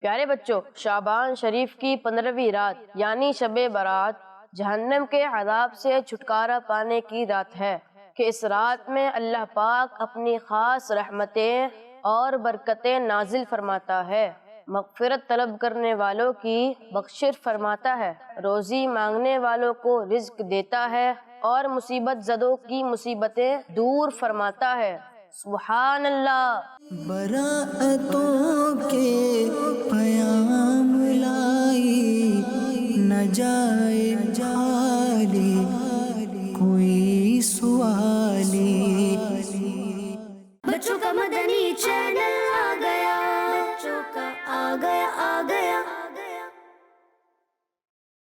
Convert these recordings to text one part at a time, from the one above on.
پیارے بچوں، شعبان شریف کی 15ویں رات یعنی شب برات جہنم کے عذاب سے چھٹکارا پانے کی رات ہے کہ اس رات میں اللہ پاک اپنی خاص رحمتیں اور برکتیں نازل فرماتا ہے، مغفرت طلب کرنے والوں کی بخشش فرماتا ہے، روزی مانگنے والوں کو رزق دیتا ہے اور مصیبت زدوں کی مصیبتیں دور فرماتا ہے۔ سبحان اللہ۔ براءتوں کے پیام لائی، نہ جائے جالی کوئی سوالی۔ بچوں کا مدنی چینل آ گیا، بچوں کا آ گیا۔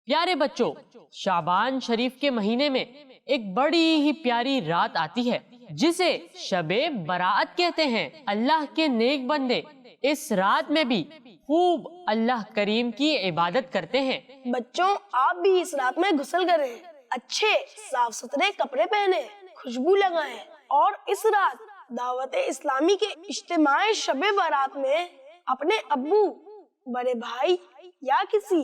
پیارے بچوں، شعبان شریف کے مہینے میں ایک بڑی ہی پیاری رات آتی ہے جسے شب برات کہتے ہیں۔ اللہ کے نیک بندے اس رات میں بھی خوب اللہ کریم کی عبادت کرتے ہیں۔ بچوں، آپ بھی اس رات میں غسل کریں، اچھے صاف ستھرے کپڑے پہنیں، خوشبو لگائیں اور اس رات دعوت اسلامی کے اجتماع شب برات میں اپنے ابو، بڑے بھائی یا کسی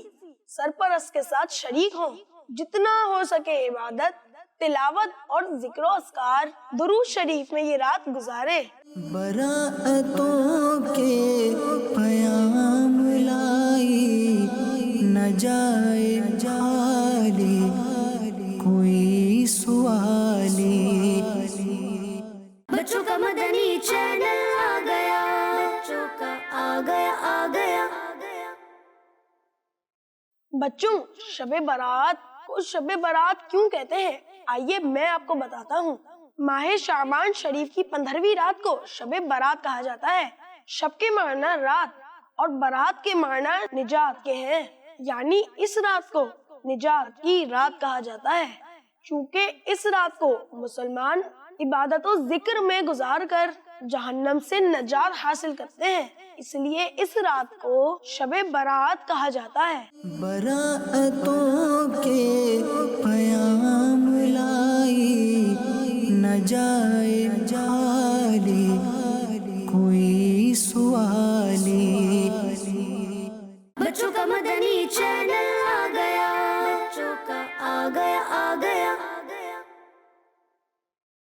سرپرست کے ساتھ شریک ہوں۔ جتنا ہو سکے عبادت، تلاوت اور ذکر و اذکار، درود شریف میں یہ رات گزارے۔ براءتوں کے پیام لائی، نہ جائے جالی کوئی سوالی۔ بچوں کا مدنی چینل آ گیا، بچوں کا آ گیا۔ بچوں، شب برات کو شب برات کیوں کہتے ہیں؟ آئیے میں آپ کو بتاتا ہوں۔ ماہ شعبان شریف کی 15ویں رات کو شب برات کہا جاتا ہے۔ شب کے معنی رات اور برات کے معنی نجات کے ہیں، یعنی اس رات کو نجات کی رات کہا جاتا ہے، چونکہ اس رات کو مسلمان عبادت و ذکر میں گزار کر جہنم سے نجات حاصل کرتے ہیں، اس لیے اس رات کو شب برات کہا جاتا ہے۔ براءتوں کے پیام لائی، نہ جائے جالی کوئی سوالی۔ بچوں کا مدنی چینل آ گیا، بچوں کا آ گیا۔